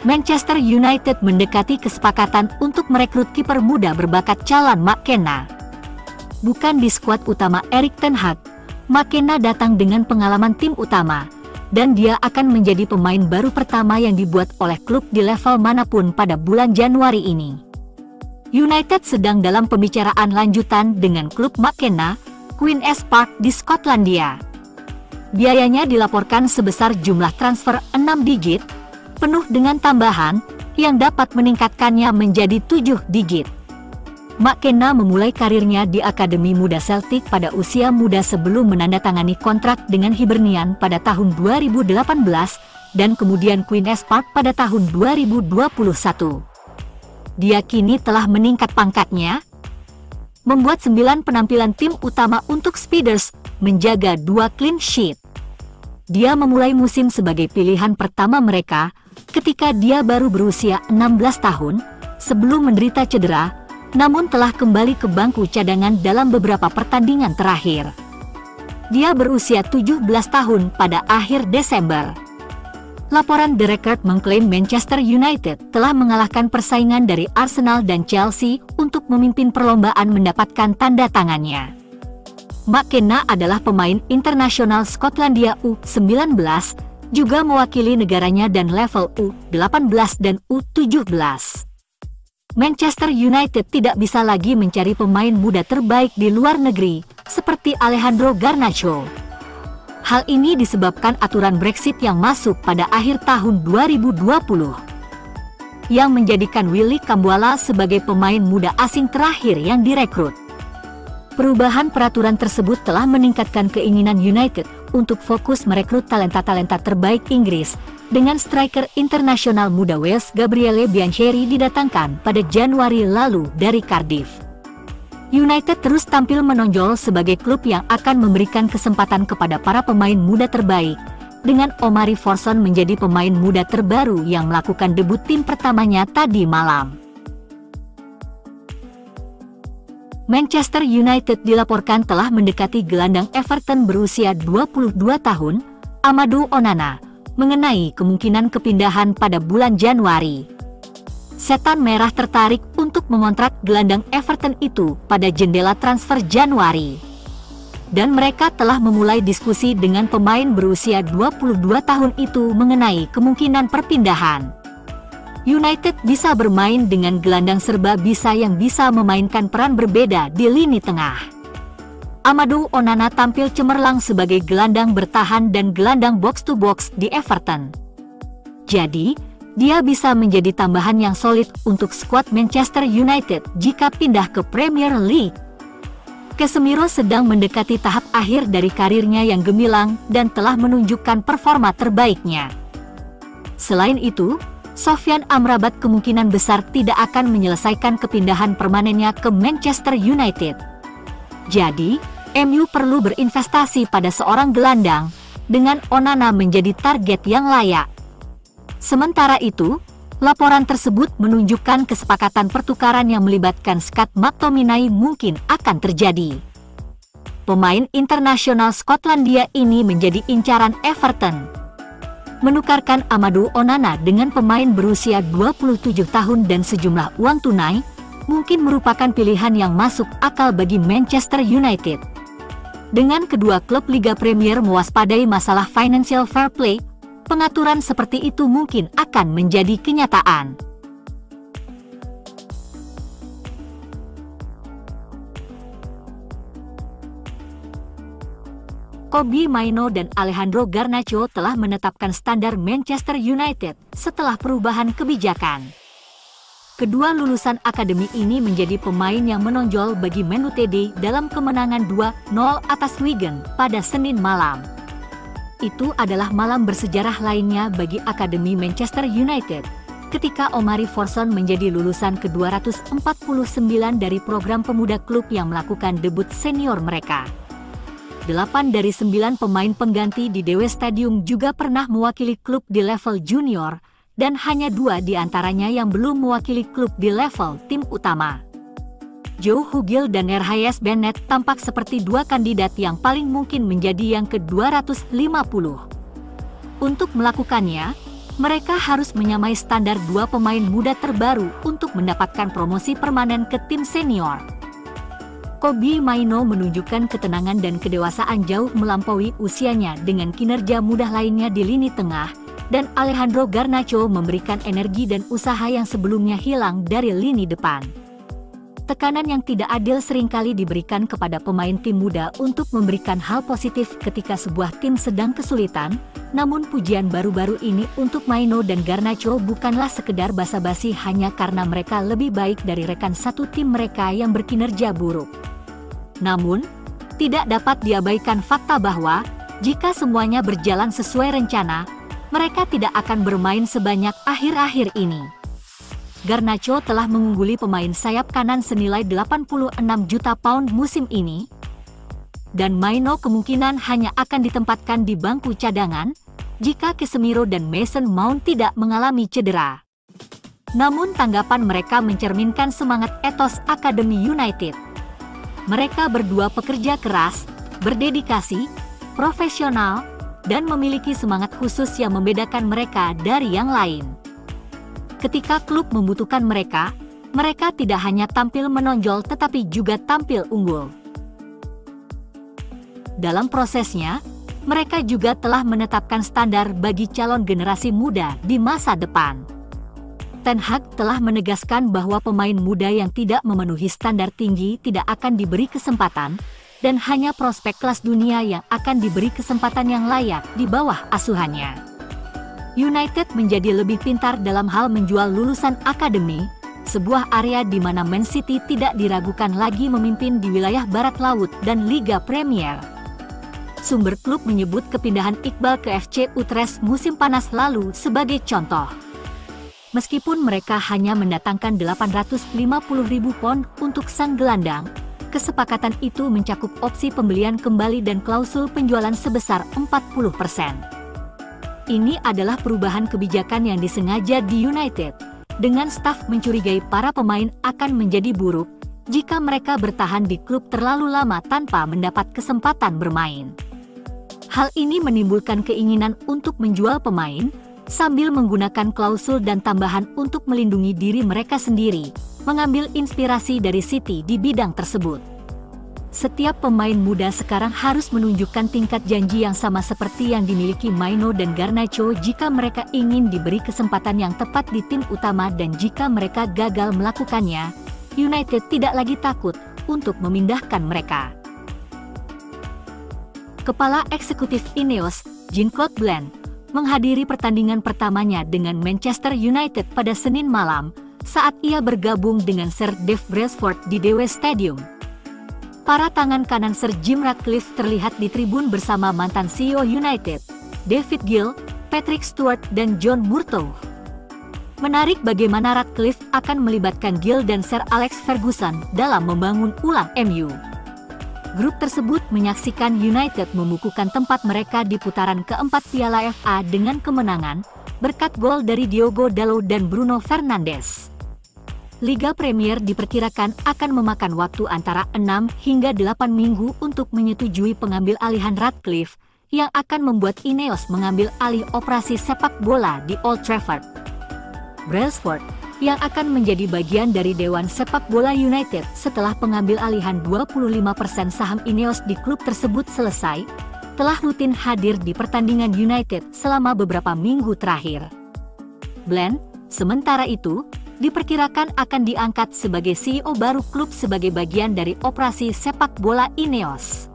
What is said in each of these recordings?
Manchester United mendekati kesepakatan untuk merekrut kiper muda berbakat Callan McKenna. Bukan di skuad utama Erik ten Hag, McKenna datang dengan pengalaman tim utama, dan dia akan menjadi pemain baru pertama yang dibuat oleh klub di level manapun pada bulan Januari ini. United sedang dalam pembicaraan lanjutan dengan klub McKenna, Queen's Park di Skotlandia. Biayanya dilaporkan sebesar jumlah transfer 6 digit, penuh dengan tambahan yang dapat meningkatkannya menjadi 7 digit. McKenna memulai karirnya di Akademi Muda Celtic pada usia muda sebelum menandatangani kontrak dengan Hibernian pada tahun 2018 dan kemudian Queen's Park pada tahun 2021. Dia kini telah meningkat pangkatnya, membuat 9 penampilan tim utama untuk Speeders, menjaga 2 clean sheet. Dia memulai musim sebagai pilihan pertama mereka ketika dia baru berusia 16 tahun sebelum menderita cedera, namun telah kembali ke bangku cadangan dalam beberapa pertandingan terakhir. Dia berusia 17 tahun pada akhir Desember. Laporan The Record mengklaim Manchester United telah mengalahkan persaingan dari Arsenal dan Chelsea untuk memimpin perlombaan mendapatkan tanda tangannya. McKenna adalah pemain internasional Skotlandia U19, juga mewakili negaranya dan level U18 dan U17. Manchester United tidak bisa lagi mencari pemain muda terbaik di luar negeri, seperti Alejandro Garnacho. Hal ini disebabkan aturan Brexit yang masuk pada akhir tahun 2020, yang menjadikan Willy Kambuala sebagai pemain muda asing terakhir yang direkrut. Perubahan peraturan tersebut telah meningkatkan keinginan United untuk fokus merekrut talenta-talenta terbaik Inggris, dengan striker internasional muda Wales Gabriele Biancheri didatangkan pada Januari lalu dari Cardiff. United terus tampil menonjol sebagai klub yang akan memberikan kesempatan kepada para pemain muda terbaik, dengan Omari Forson menjadi pemain muda terbaru yang melakukan debut tim pertamanya tadi malam. Manchester United dilaporkan telah mendekati gelandang Everton berusia 22 tahun, Amadou Onana, mengenai kemungkinan kepindahan pada bulan Januari. Setan Merah tertarik untuk mengontrak gelandang Everton itu pada jendela transfer Januari. Dan mereka telah memulai diskusi dengan pemain berusia 22 tahun itu mengenai kemungkinan perpindahan. United bisa bermain dengan gelandang serba bisa yang bisa memainkan peran berbeda di lini tengah. Amadou Onana tampil cemerlang sebagai gelandang bertahan dan gelandang box-to-box di Everton. Jadi, dia bisa menjadi tambahan yang solid untuk skuad Manchester United jika pindah ke Premier League. Casemiro sedang mendekati tahap akhir dari karirnya yang gemilang dan telah menunjukkan performa terbaiknya. Selain itu, Sofyan Amrabat kemungkinan besar tidak akan menyelesaikan kepindahan permanennya ke Manchester United. Jadi, MU perlu berinvestasi pada seorang gelandang, dengan Onana menjadi target yang layak. Sementara itu, laporan tersebut menunjukkan kesepakatan pertukaran yang melibatkan Scott McTominay mungkin akan terjadi. Pemain internasional Skotlandia ini menjadi incaran Everton. Menukarkan Amadou Onana dengan pemain berusia 27 tahun dan sejumlah uang tunai, mungkin merupakan pilihan yang masuk akal bagi Manchester United. Dengan kedua klub Liga Premier mewaspadai masalah financial fair play, pengaturan seperti itu mungkin akan menjadi kenyataan. Kobbie Mainoo dan Alejandro Garnacho telah menetapkan standar Manchester United setelah perubahan kebijakan. Kedua lulusan akademi ini menjadi pemain yang menonjol bagi Man United dalam kemenangan 2-0 atas Wigan pada Senin malam. Itu adalah malam bersejarah lainnya bagi Akademi Manchester United, ketika Omari Forson menjadi lulusan ke-249 dari program pemuda klub yang melakukan debut senior mereka. 8 dari 9 pemain pengganti di Dewa Stadium juga pernah mewakili klub di level junior, dan hanya 2 di antaranya yang belum mewakili klub di level tim utama. Joe Hugill dan Erhayes Bennett tampak seperti 2 kandidat yang paling mungkin menjadi yang ke-250. Untuk melakukannya, mereka harus menyamai standar dua pemain muda terbaru untuk mendapatkan promosi permanen ke tim senior. Kobbie Mainoo menunjukkan ketenangan dan kedewasaan jauh melampaui usianya dengan kinerja mudah lainnya di lini tengah, dan Alejandro Garnacho memberikan energi dan usaha yang sebelumnya hilang dari lini depan. Tekanan yang tidak adil seringkali diberikan kepada pemain tim muda untuk memberikan hal positif ketika sebuah tim sedang kesulitan, namun pujian baru-baru ini untuk Mainoo dan Garnacho bukanlah sekedar basa-basi hanya karena mereka lebih baik dari rekan satu tim mereka yang berkinerja buruk. Namun, tidak dapat diabaikan fakta bahwa, jika semuanya berjalan sesuai rencana, mereka tidak akan bermain sebanyak akhir-akhir ini. Garnacho telah mengungguli pemain sayap kanan senilai 86 juta pound musim ini, dan Mainoo kemungkinan hanya akan ditempatkan di bangku cadangan, jika Casemiro dan Mason Mount tidak mengalami cedera. Namun tanggapan mereka mencerminkan semangat etos Akademi United. Mereka berdua pekerja keras, berdedikasi, profesional, dan memiliki semangat khusus yang membedakan mereka dari yang lain. Ketika klub membutuhkan mereka, mereka tidak hanya tampil menonjol tetapi juga tampil unggul. Dalam prosesnya, mereka juga telah menetapkan standar bagi calon generasi muda di masa depan. Ten Hag telah menegaskan bahwa pemain muda yang tidak memenuhi standar tinggi tidak akan diberi kesempatan, dan hanya prospek kelas dunia yang akan diberi kesempatan yang layak di bawah asuhannya. United menjadi lebih pintar dalam hal menjual lulusan akademi, sebuah area di mana Man City tidak diragukan lagi memimpin di wilayah Barat Laut dan Liga Premier. Sumber klub menyebut kepindahan Iqbal ke FC Utrecht musim panas lalu sebagai contoh. Meskipun mereka hanya mendatangkan 850.000 pound untuk sang gelandang, kesepakatan itu mencakup opsi pembelian kembali dan klausul penjualan sebesar 40%. Ini adalah perubahan kebijakan yang disengaja di United, dengan staf mencurigai para pemain akan menjadi buruk jika mereka bertahan di klub terlalu lama tanpa mendapat kesempatan bermain. Hal ini menimbulkan keinginan untuk menjual pemain, sambil menggunakan klausul dan tambahan untuk melindungi diri mereka sendiri, mengambil inspirasi dari City di bidang tersebut. Setiap pemain muda sekarang harus menunjukkan tingkat janji yang sama seperti yang dimiliki Mainoo dan Garnacho jika mereka ingin diberi kesempatan yang tepat di tim utama, dan jika mereka gagal melakukannya, United tidak lagi takut untuk memindahkan mereka. Kepala Eksekutif Ineos, Jean-Claude Blanc, menghadiri pertandingan pertamanya dengan Manchester United pada Senin malam saat ia bergabung dengan Sir Dave Brailsford di Dewa Stadium. Para tangan kanan Sir Jim Ratcliffe terlihat di tribun bersama mantan CEO United, David Gill, Patrick Stewart, dan John Murtough. Menarik bagaimana Ratcliffe akan melibatkan Gill dan Sir Alex Ferguson dalam membangun ulang MU. Grup tersebut menyaksikan United membukukan tempat mereka di putaran keempat Piala FA dengan kemenangan, berkat gol dari Diogo Dalot dan Bruno Fernandes. Liga Premier diperkirakan akan memakan waktu antara 6 hingga 8 minggu untuk menyetujui pengambil alihan Ratcliffe, yang akan membuat Ineos mengambil alih operasi sepak bola di Old Trafford. Brailsford, yang akan menjadi bagian dari Dewan Sepak Bola United setelah pengambil alihan 25% saham Ineos di klub tersebut selesai, telah rutin hadir di pertandingan United selama beberapa minggu terakhir. Blanc, sementara itu, diperkirakan akan diangkat sebagai CEO baru klub sebagai bagian dari operasi sepak bola Ineos.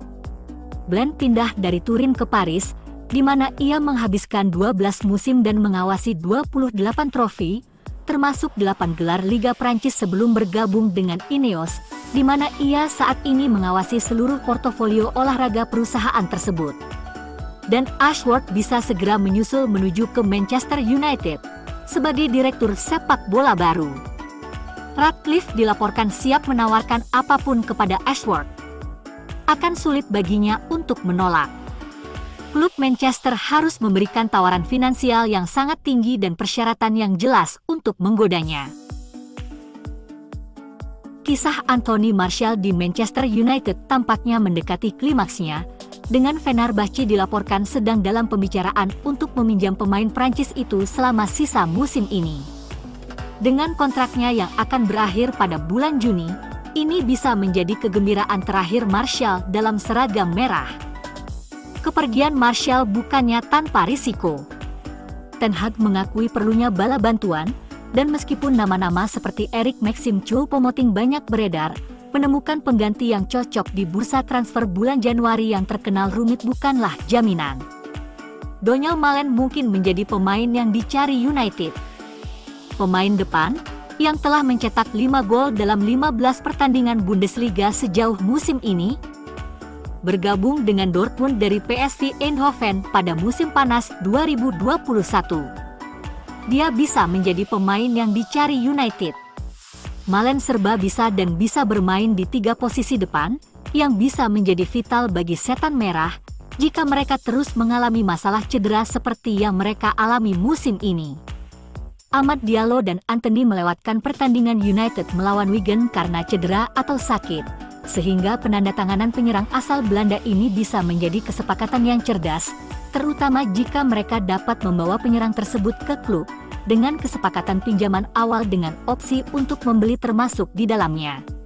Blanc pindah dari Turin ke Paris, di mana ia menghabiskan 12 musim dan mengawasi 28 trofi, termasuk 8 gelar Liga Prancis sebelum bergabung dengan Ineos, di mana ia saat ini mengawasi seluruh portofolio olahraga perusahaan tersebut. Dan Ashworth bisa segera menyusul menuju ke Manchester United sebagai direktur sepak bola baru. Ratcliffe dilaporkan siap menawarkan apapun kepada Ashworth. Akan sulit baginya untuk menolak. Klub Manchester harus memberikan tawaran finansial yang sangat tinggi dan persyaratan yang jelas untuk menggodanya. Kisah Anthony Martial di Manchester United tampaknya mendekati klimaksnya, dengan Fenerbahce dilaporkan sedang dalam pembicaraan untuk meminjam pemain Prancis itu selama sisa musim ini. Dengan kontraknya yang akan berakhir pada bulan Juni, ini bisa menjadi kegembiraan terakhir Martial dalam seragam merah. Kepergian Martial bukannya tanpa risiko. Ten Hag mengakui perlunya bala bantuan, dan meskipun nama-nama seperti Eric Maxim Choupo-Moting banyak beredar, menemukan pengganti yang cocok di bursa transfer bulan Januari yang terkenal rumit bukanlah jaminan. Donyell Malen mungkin menjadi pemain yang dicari United. Pemain depan, yang telah mencetak 5 gol dalam 15 pertandingan Bundesliga sejauh musim ini, bergabung dengan Dortmund dari PSV Eindhoven pada musim panas 2021. Dia bisa menjadi pemain yang dicari United. Malen serba bisa dan bisa bermain di 3 posisi depan, yang bisa menjadi vital bagi setan merah jika mereka terus mengalami masalah cedera seperti yang mereka alami musim ini. Amad Diallo dan Antony melewatkan pertandingan United melawan Wigan karena cedera atau sakit, sehingga penandatanganan penyerang asal Belanda ini bisa menjadi kesepakatan yang cerdas, terutama jika mereka dapat membawa penyerang tersebut ke klub, dengan kesepakatan pinjaman awal dengan opsi untuk membeli termasuk di dalamnya.